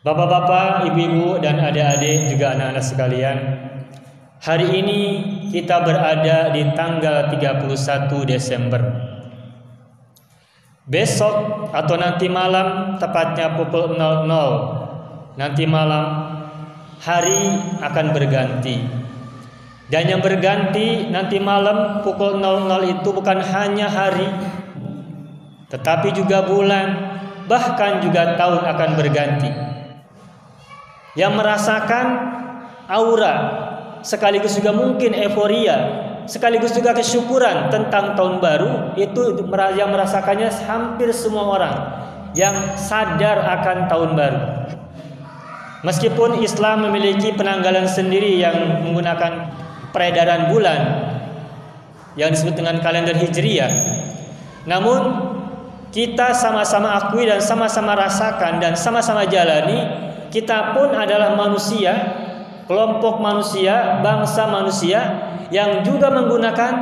Bapak-bapak, ibu-ibu, dan adik-adik juga anak-anak sekalian, hari ini kita berada di tanggal 31 Desember. Besok atau nanti malam, tepatnya pukul 00 nanti malam, hari akan berganti. Dan yang berganti nanti malam pukul 00 itu bukan hanya hari, tetapi juga bulan, bahkan juga tahun akan berganti. Yang merasakan aura, sekaligus juga mungkin euforia, sekaligus juga kesyukuran tentang tahun baru, itu yang merasakannya hampir semua orang yang sadar akan tahun baru. Meskipun Islam memiliki penanggalan sendiri yang menggunakan peredaran bulan yang disebut dengan kalender Hijriyah, namun kita sama-sama akui dan sama-sama rasakan dan sama-sama jalani. Kita pun adalah manusia, kelompok manusia, bangsa manusia yang juga menggunakan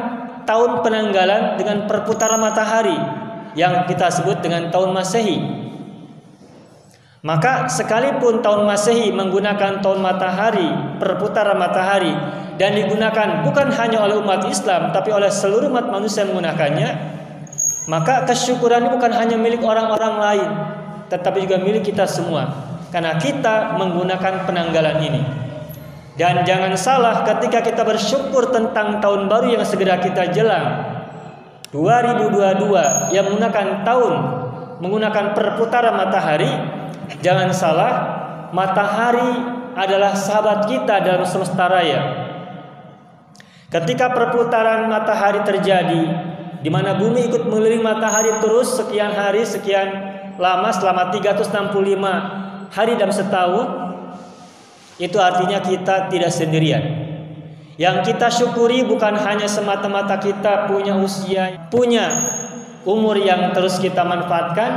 tahun penanggalan dengan perputaran matahari yang kita sebut dengan tahun Masehi. Maka sekalipun tahun Masehi menggunakan tahun matahari, perputaran matahari, dan digunakan bukan hanya oleh umat Islam tapi oleh seluruh umat manusia yang menggunakannya, maka kesyukuran ini bukan hanya milik orang-orang lain tetapi juga milik kita semua. Karena kita menggunakan penanggalan ini. Dan jangan salah ketika kita bersyukur tentang tahun baru yang segera kita jelang 2022 yang menggunakan perputaran matahari, jangan salah, matahari adalah sahabat kita dalam semesta raya. Ketika perputaran matahari terjadi, di mana bumi ikut mengelilingi matahari terus sekian hari, sekian lama, selama 365 hari dalam setahun, itu artinya kita tidak sendirian. Yang kita syukuri bukan hanya semata-mata kita punya usia, punya umur yang terus kita manfaatkan,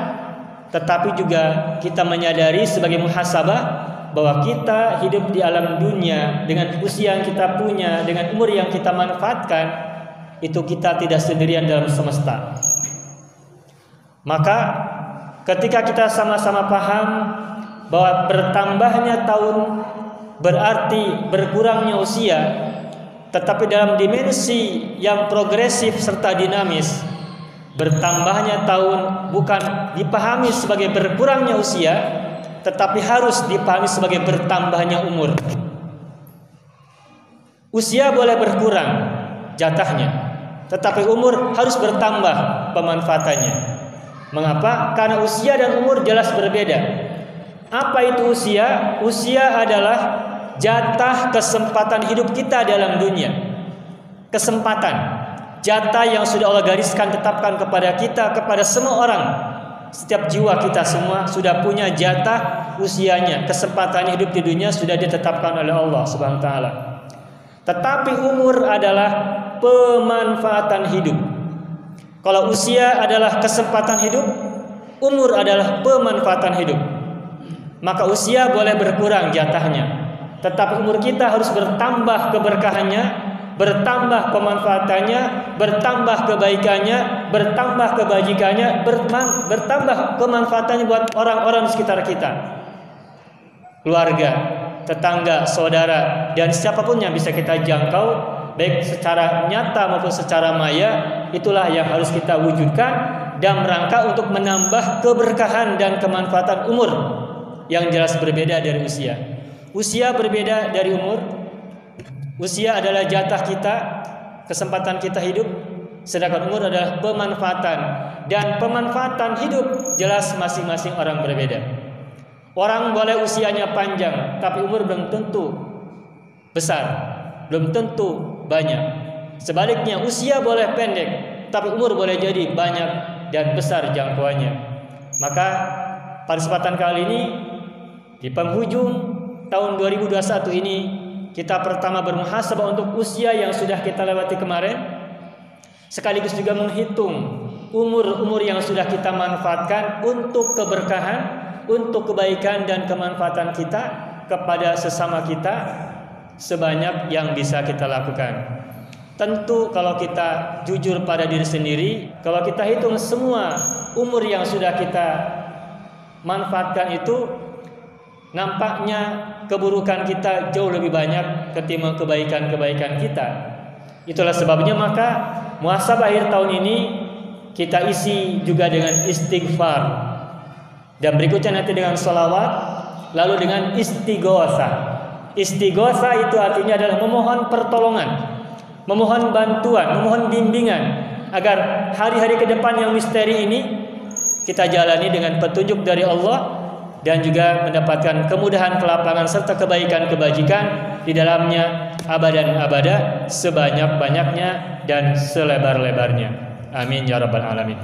tetapi juga kita menyadari sebagai muhasabah bahwa kita hidup di alam dunia dengan usia yang kita punya, dengan umur yang kita manfaatkan, itu kita tidak sendirian dalam semesta. Maka ketika kita sama-sama paham bahwa bertambahnya tahun berarti berkurangnya usia, tetapi dalam dimensi yang progresif serta dinamis, bertambahnya tahun bukan dipahami sebagai berkurangnya usia, tetapi harus dipahami sebagai bertambahnya umur. Usia boleh berkurang jatahnya, tetapi umur harus bertambah pemanfaatannya. Mengapa? Karena usia dan umur jelas berbeda. Apa itu usia? Usia adalah jatah kesempatan hidup kita dalam dunia. Kesempatan, jatah yang sudah Allah gariskan, tetapkan kepada kita, kepada semua orang. Setiap jiwa kita semua sudah punya jatah usianya. Kesempatan hidup di dunia sudah ditetapkan oleh Allah Subhanahu wa taala. Tetapi umur adalah pemanfaatan hidup. Kalau usia adalah kesempatan hidup, umur adalah pemanfaatan hidup. Maka usia boleh berkurang jatahnya, tetapi umur kita harus bertambah keberkahannya, bertambah pemanfaatannya, bertambah kebaikannya, bertambah kebajikannya, bertambah kemanfaatannya buat orang-orang di sekitar kita, keluarga, tetangga, saudara, dan siapapun yang bisa kita jangkau, baik secara nyata maupun secara maya. Itulah yang harus kita wujudkan dalam rangka untuk menambah keberkahan dan kemanfaatan umur yang jelas berbeda dari usia. Usia berbeda dari umur. Usia adalah jatah kita, kesempatan kita hidup, sedangkan umur adalah pemanfaatan. Dan pemanfaatan hidup jelas masing-masing orang berbeda. Orang boleh usianya panjang, tapi umur belum tentu besar, belum tentu banyak. Sebaliknya, usia boleh pendek, tapi umur boleh jadi banyak dan besar jangkauannya. Maka pada kesempatan kali ini, di penghujung tahun 2021 ini, kita pertama bermuhasabah untuk usia yang sudah kita lewati kemarin. sekaligus juga menghitung umur-umur yang sudah kita manfaatkan untuk keberkahan, untuk kebaikan dan kemanfaatan kita kepada sesama kita sebanyak yang bisa kita lakukan. Tentu kalau kita jujur pada diri sendiri, kalau kita hitung semua umur yang sudah kita manfaatkan itu, nampaknya keburukan kita jauh lebih banyak ketimbang kebaikan-kebaikan kita. Itulah sebabnya maka muhasabah akhir tahun ini kita isi juga dengan istighfar, dan berikutnya nanti dengan sholawat, lalu dengan istighosa. Istighosa itu artinya adalah memohon pertolongan, memohon bantuan, memohon bimbingan agar hari-hari ke depan yang misteri ini kita jalani dengan petunjuk dari Allah dan juga mendapatkan kemudahan, kelapangan serta kebaikan, kebajikan di dalamnya abadan abada, sebanyak-banyaknya dan selebar-lebarnya. Amin ya rabbal alamin.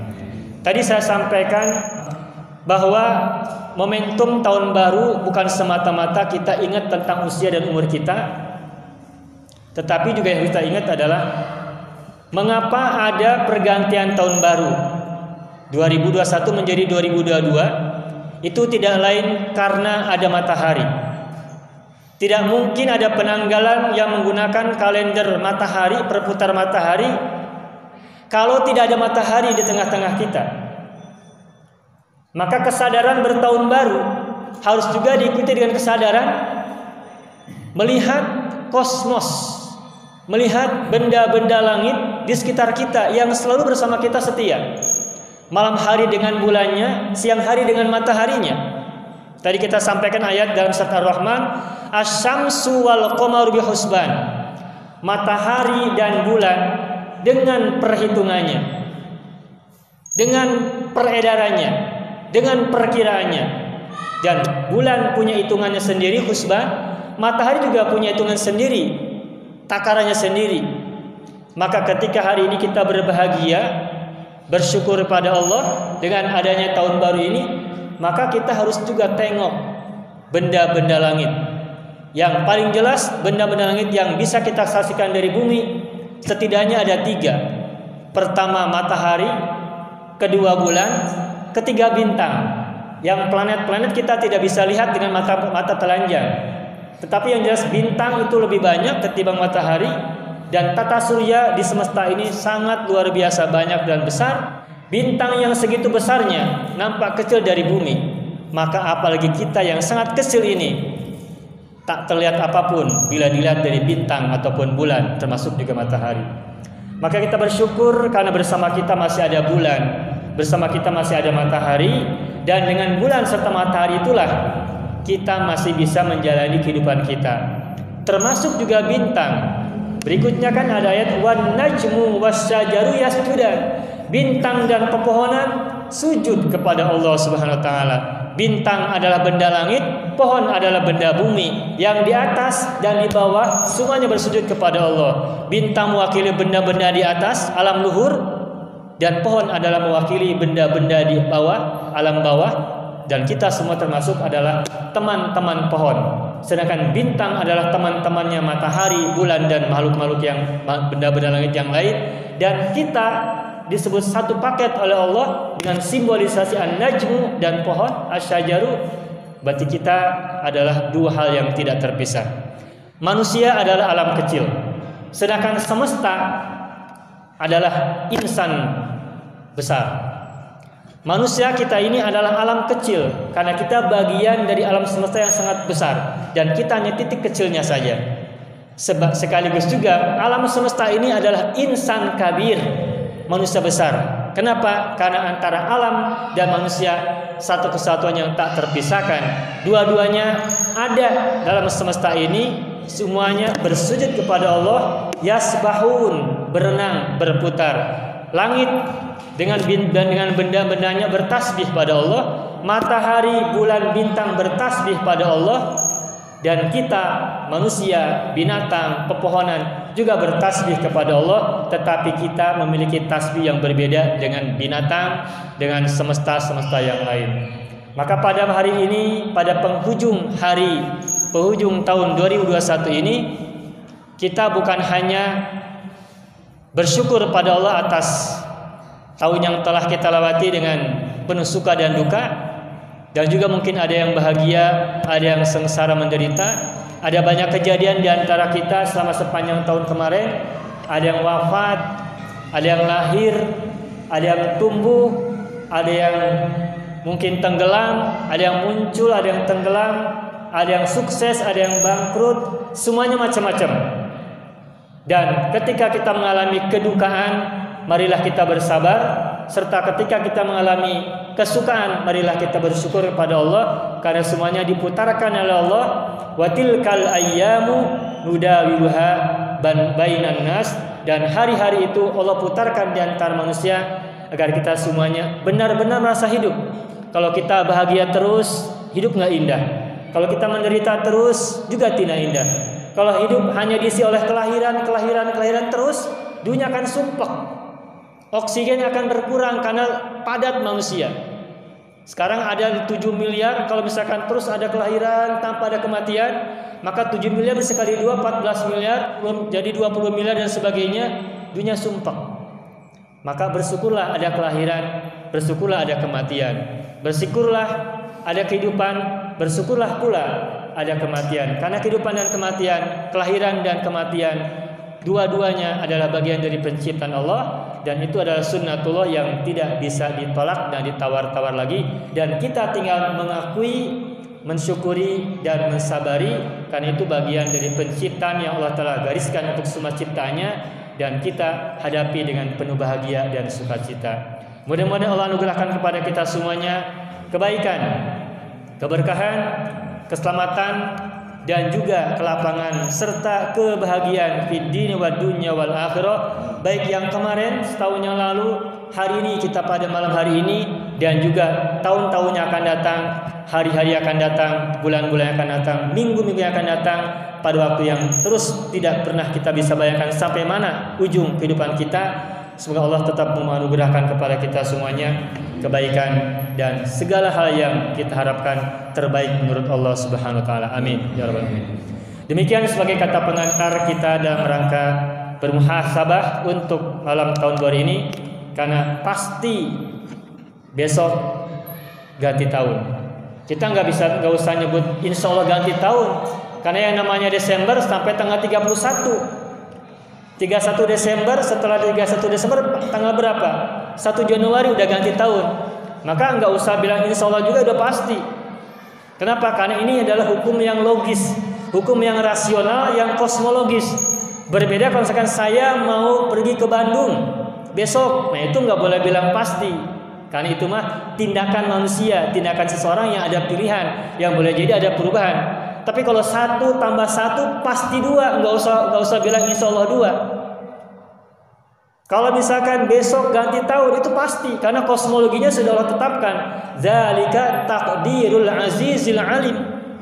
Tadi saya sampaikan bahwa momentum tahun baru bukan semata-mata kita ingat tentang usia dan umur kita, tetapi juga yang kita ingat adalah mengapa ada pergantian tahun baru 2021 menjadi 2022. Itu tidak lain karena ada matahari. Tidak mungkin ada penanggalan yang menggunakan kalender matahari, perputar matahari, kalau tidak ada matahari di tengah-tengah kita. Maka kesadaran bertahun baru harus juga diikuti dengan kesadaran melihat kosmos, melihat benda-benda langit di sekitar kita yang selalu bersama kita setia. Malam hari dengan bulannya, siang hari dengan mataharinya. Tadi kita sampaikan ayat dalam surat Ar-Rahman, asy-syamsu wal qamaru bihusban. Matahari dan bulan dengan perhitungannya, dengan peredarannya, dengan perkiraannya. Dan bulan punya hitungannya sendiri husban, matahari juga punya hitungan sendiri, takarannya sendiri. Maka ketika hari ini kita berbahagia, bersyukur pada Allah dengan adanya tahun baru ini, maka kita harus juga tengok benda-benda langit. Yang paling jelas benda-benda langit yang bisa kita saksikan dari bumi setidaknya ada 3. Pertama matahari, kedua bulan, ketiga bintang. Yang planet-planet kita tidak bisa lihat dengan mata telanjang, tetapi yang jelas bintang itu lebih banyak ketimbang matahari. Dan tata surya di semesta ini sangat luar biasa banyak dan besar. Bintang yang segitu besarnya nampak kecil dari bumi, maka apalagi kita yang sangat kecil ini tak terlihat apapun bila dilihat dari bintang ataupun bulan, termasuk juga matahari. Maka kita bersyukur karena bersama kita masih ada bulan, bersama kita masih ada matahari, dan dengan bulan serta matahari itulah kita masih bisa menjalani kehidupan kita, termasuk juga bintang. Berikutnya kan ada ayat wan najmu wasyajaru yasjudan. Bintang dan pepohonan sujud kepada Allah Subhanahu wa taala. Bintang adalah benda langit, pohon adalah benda bumi. Yang di atas dan di bawah semuanya bersujud kepada Allah. Bintang mewakili benda-benda di atas, alam luhur, dan pohon adalah mewakili benda-benda di bawah, alam bawah. Dan kita semua termasuk adalah teman-teman pohon. Sedangkan bintang adalah teman-temannya matahari, bulan, dan makhluk-makhluk yang benda-benda langit yang lain. Dan kita disebut satu paket oleh Allah dengan simbolisasi an-najmu dan pohon asyajaru. Berarti kita adalah 2 hal yang tidak terpisah. Manusia adalah alam kecil, sedangkan semesta adalah insan besar. Manusia kita ini adalah alam kecil karena kita bagian dari alam semesta yang sangat besar dan kita hanya titik kecilnya saja. Sekaligus juga alam semesta ini adalah insan kabir, manusia besar. Kenapa? Karena antara alam dan manusia satu kesatuan yang tak terpisahkan. Dua-duanya ada dalam semesta ini, semuanya bersujud kepada Allah, yasbahun, berenang, berputar. Langit dengan benda-bendanya bertasbih pada Allah, matahari, bulan, bintang bertasbih pada Allah, dan kita manusia, binatang, pepohonan juga bertasbih kepada Allah. Tetapi kita memiliki tasbih yang berbeda dengan binatang, dengan semesta-semesta yang lain. Maka pada hari ini, pada penghujung tahun 2021 ini, kita bukan hanya bersyukur pada Allah atas tahun yang telah kita lewati dengan penuh suka dan duka, dan juga mungkin ada yang bahagia, ada yang sengsara menderita, ada banyak kejadian di antara kita selama sepanjang tahun kemarin, ada yang wafat, ada yang lahir, ada yang tumbuh, ada yang mungkin tenggelam, ada yang muncul, ada yang tenggelam, ada yang sukses, ada yang bangkrut, semuanya macam-macam. Dan ketika kita mengalami kedukaan, marilah kita bersabar, serta ketika kita mengalami kesukaan, marilah kita bersyukur kepada Allah, karena semuanya diputarkan oleh Allah. Wa tilkal ayyamu nudawiluha bainan nas, dan hari-hari itu Allah putarkan di antara manusia agar kita semuanya benar-benar merasa hidup. Kalau kita bahagia terus, hidup nggak indah. Kalau kita menderita terus, juga tidak indah. Kalau hidup hanya diisi oleh kelahiran terus, dunia akan sumpek. Oksigen akan berkurang karena padat manusia. Sekarang ada 7 miliar, kalau misalkan terus ada kelahiran tanpa ada kematian, maka 7 miliar sekali 2, 14 miliar, belum jadi 20 miliar dan sebagainya, dunia sumpek. Maka bersyukurlah ada kelahiran, bersyukurlah ada kematian, bersyukurlah ada kehidupan, bersyukurlah pula ada kematian. Karena kehidupan dan kematian, kelahiran dan kematian, dua-duanya adalah bagian dari penciptaan Allah, dan itu adalah sunnatullah yang tidak bisa ditolak dan ditawar-tawar lagi. Dan kita tinggal mengakui, mensyukuri dan mensabari, karena itu bagian dari penciptaan yang Allah telah gariskan untuk semua ciptaannya, dan kita hadapi dengan penuh bahagia dan sukacita. Mudah-mudahan Allah anugerahkan kepada kita semuanya kebaikan, keberkahan, keselamatan, dan juga kelapangan serta kebahagiaan fid din wa dunya wal akhirah, baik yang kemarin setahun yang lalu, hari ini kita pada malam hari ini, dan juga tahun-tahun yang akan datang, hari-hari akan datang, bulan-bulan yang akan datang, minggu-minggu yang akan datang, pada waktu yang terus tidak pernah kita bisa bayangkan sampai mana ujung kehidupan kita. Semoga Allah tetap menganugerahkan kepada kita semuanya kebaikan dan segala hal yang kita harapkan terbaik menurut Allah Subhanahu wa taala. Amin ya rabbal alamin. Demikian sebagai kata pengantar kita dalam rangka bermuhasabah untuk malam tahun baru ini, karena pasti besok ganti tahun. Kita nggak usah nyebut insya Allah ganti tahun, karena yang namanya Desember sampai tanggal 31 Desember, setelah 31 Desember tanggal berapa? 1 Januari udah ganti tahun. Maka nggak usah bilang insya Allah juga udah pasti. Kenapa? Karena ini adalah hukum yang logis, hukum yang rasional, yang kosmologis. Berbeda kalau misalkan saya mau pergi ke Bandung besok, nah itu nggak boleh bilang pasti. Karena itu mah tindakan manusia, tindakan seseorang yang ada pilihan, yang boleh jadi ada perubahan. Tapi kalau 1 tambah 1 pasti 2, nggak usah bilang insya Allah 2. Kalau misalkan besok ganti tahun itu pasti, karena kosmologinya sudah Allah tetapkan. Dzalika taqdirul azizil alim,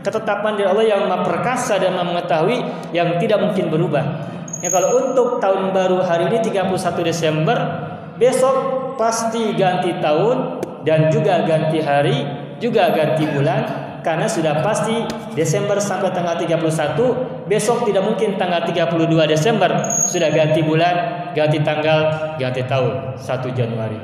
ketetapan dari Allah yang Maha Perkasa dan Maha Mengetahui, yang tidak mungkin berubah. Ya, kalau untuk tahun baru hari ini 31 Desember, besok pasti ganti tahun dan juga ganti hari, juga ganti bulan. Karena sudah pasti Desember sampai tanggal 31, besok tidak mungkin tanggal 32 Desember sudah ganti bulan, ganti tanggal, ganti tahun 1 Januari.